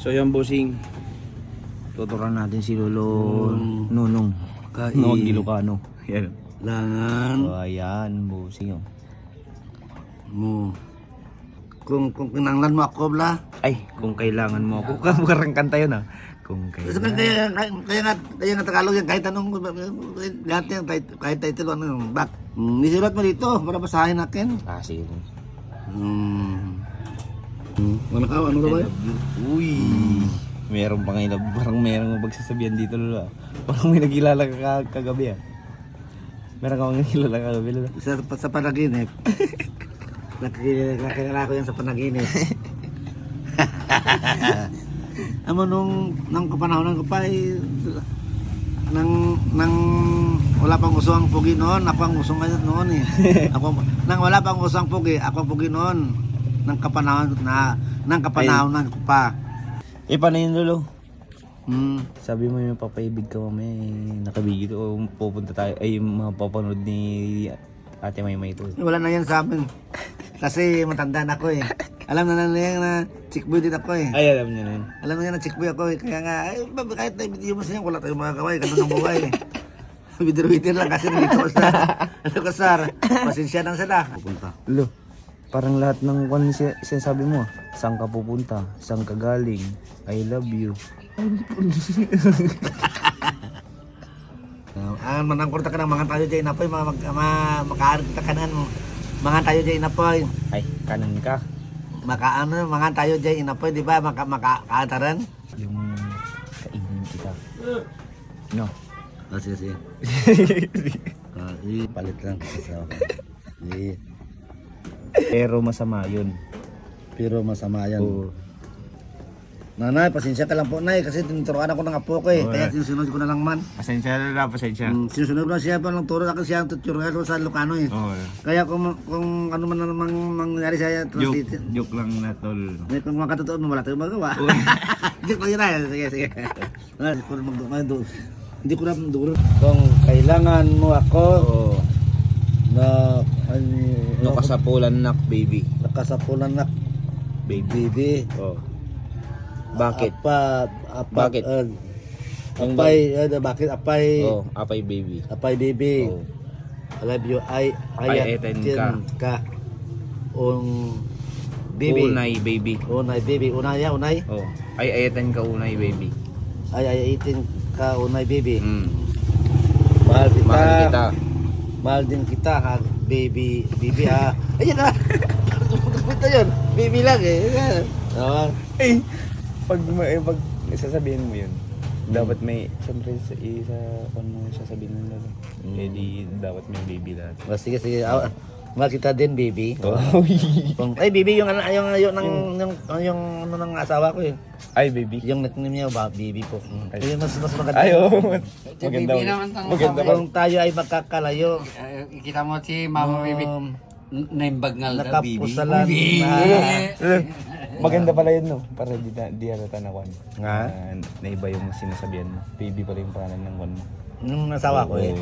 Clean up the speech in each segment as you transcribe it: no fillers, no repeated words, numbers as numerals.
So yan bossing, tuturuan natin si Lolo Nunong Noong Ilocano. Yan. Langan So ayan bossing oh. mo. Kung kinanglan mo ako bla. Ay, kung kailangan mo ako, parang kanta yun ah. Kung Kasi kailangan. kaya nga Tagalog yan, kahit anong, lahat yan, kahit title, ano, back. Nisulat mo dito, para basahin natin. Ah, sige. Wala ka, ano ka ba? Uy, meron pa ngayon, parang meron magsasabihan dito Lolo ah. Parang may nagkilala ka kagabi ah. Meron ka nagkilala kagabi Lolo. Sa panaginip. Nakilala ko yan sa panaginip. Amo nung kapanahon ko pa nang wala pang uso ang pugi noon, ako ang uso ngayon noon eh. Ako nang wala pang uso ang pugi, ako ang pugi noon. Nang kapanahon ko pa. Eh, paano yun Lolo? Sabi Sabi mo yung papaibig ka mamaya nakabigit o pupunta tayo ay mapapanood ni Ate Maymay ito. Wala na yan sa amin. Kasi matanda na ako eh. Alam na yan na chickboy din ako eh. Ay, alam niya na yun. Alam na yan na chickboy ako eh. Kaya nga, ay, kahit na video mo siya, wala tayong magagawa eh. Ganun ang buhay eh. Bidir-bidir lang kasi nandito ko sa Kasar. Pasensya lang sila. Pupunta. Lo, parang lahat ng kung sinasabi mo, saan ka pupunta, saan ka galing, I love you. Manangkurta ka ng mga tayo dyan na po, makaarit kita ka ng mga tayo dyan na po. Ay, kanan ka. Mga tayo dyan na po, di ba? Makakaataran. Yung kainin kita. No. Sige. Palit lang kasi ako. Pero masama yun. Pero masama yan. Oo. Nanay, pasensya ka lang po, Nay, kasi tinuturoan ako ng apo ko eh. Kaya sinusunod ko na lang man. Pasensya na, pasensya. Sinusunod ko na siya pa ng turo ako siya ang tuturuan ko sa Ilocano eh. Oo. Kaya kung ano man namang mangyari sa translate. Joke lang na tol. Kung makatotoo mo, wala tayong magawa. Joke lang yun na. Sige. Hindi ko na duro. Kung kailangan mo ako na Nakasapulan nak, baby. nakasapulan na baby. Oh. Bakit? Bakit? Apay, bakit apay? Oh, apay baby. Apay baby. Oh. I love you. Ayatin ka. Baby. Unay baby. Unay baby. Unay. Oh. Ay ayatan ka unay baby. Ayatin ka unay baby. Mahal kita. Mahal din kita ha, baby ha. Ayun na. Ito yun. Baby lang eh. Eh, pag sasabihin mo yun, dapat may, siyempre kung mo sasabihin mo lang, eh di dapat may baby lahat. Sige. Mahal kita din baby. Oh. Ay baby yung ng asawa ko eh. Ay baby. Yung nickname niya ba baby po. Ayun mas maganda. Ay oh. Maganda naman Maganda ba? Kung tayo ay magkakalayo, kita mo si Mama Baby. Naimbag nga na baby. nakapusalan Maganda pala yun no, para di halata na kwan. Nga? Naiba yung sinasabihan mo. Baby pala yung pangalan ng kwan mo. Yung asawa ko eh.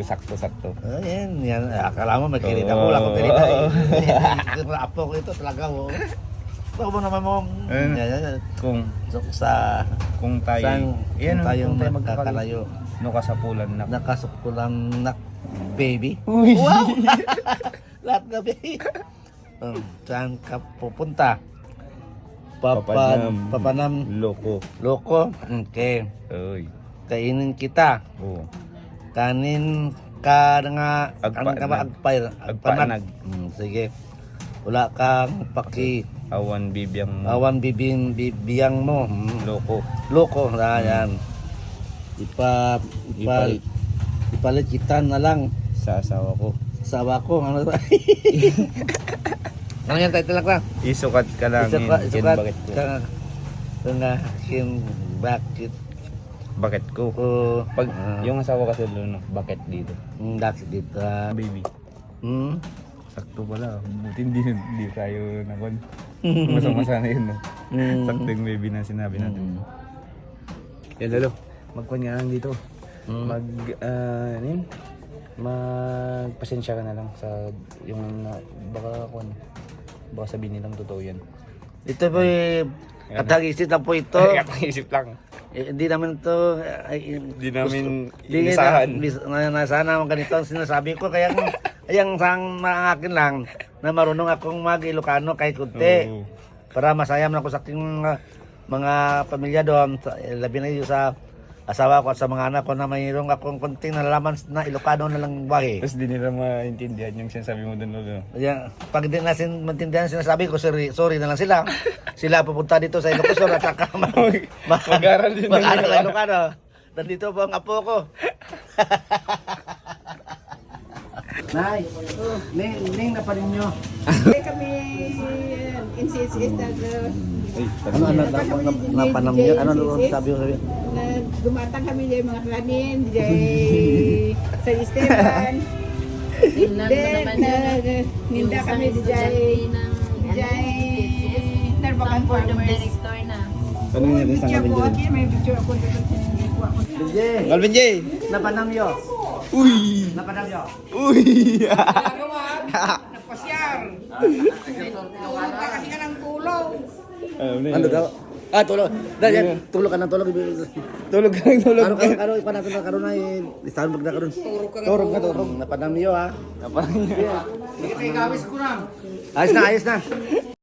Sakto. Ayan, yan. Akala mo may kirita ko. Wala ko kirita eh. Apo ko ito talaga. Ako mo naman mo. Kung tayo, Kung tayo magkakalayo. Nakasapulan na. Nakasukulan na baby. Uy. Wow! Lahat na baby. Saan ka pupunta? Papanam. Loko. Okay. Uy. Kainin kita. Oo. Kanin ka nga Agpanag. Sige. Wala kang paki. Awan bibiyang mo. Awan bibiyang mo. Loko. Yan. Ipalit kita na lang Sa asawa ko. Asawa ko. Ano ba? Ano yan title lang? Isukat ka lang. Bakit ko? Bakit Bakit ko? Pag yung asawa kasi doon, bakit dito? Bakit dito? Baby. Sakto pala. Buti hindi tayo nakon. Masama na yun, no? Sakto yung baby na sinabi natin. Yan, Lolo. Magkwan nga lang dito. Magpasensya ka na lang sa yung baka sabihin nilang totoo yan. Ito po katag-isip lang po ito. Katang-isip lang. Hindi naman ito Hindi namin Hindi inisahan. Nasa naman ganito ang sinasabi ko. Kaya ang sang akin lang na marunong akong mag-Ilocano kahit kunti. Oo. Para masaya man ako sa aking mga pamilya doon. Labi na yun sa asawa ko at sa mga anak ko na mayroong akong kunting nalalaman na Ilocano na lang bahi. Tapos di nila maintindihan yung sinasabi mo doon, Lolo. Kaya, pag di na maintindihan sinasabi ko, sorry na lang sila. Sila pupunta dito sa Ilocos at saka Mag-aral din ng mag-aral ng Ilocano. Ilocano. Nandito po ang apo ko. Nay, Ning na pa rin nyo. Kami in CSS Ano napanam nyo? Ano sabi ko sabi? na dumatang kami dyan mga kanin, sa Esteban. Ninda kami dyan, Narbacan Farmers. Ano nga din sa Picture Calvin ko, J? okay, may picture ako dito. DJ, Calvin J! napanam nyo. Uy! Napanam nyo. Uy! Nagpasyal. Tulog kasi ka ng tulog. Ano daw? Tulog. Dahil tulog ka ng tulog. Tulog ka ng tulog. Karo, ipa natin na karo na listahan mo na karo. Turog ka turog. Napanam nyo ha. Napanam niya. Ayos na.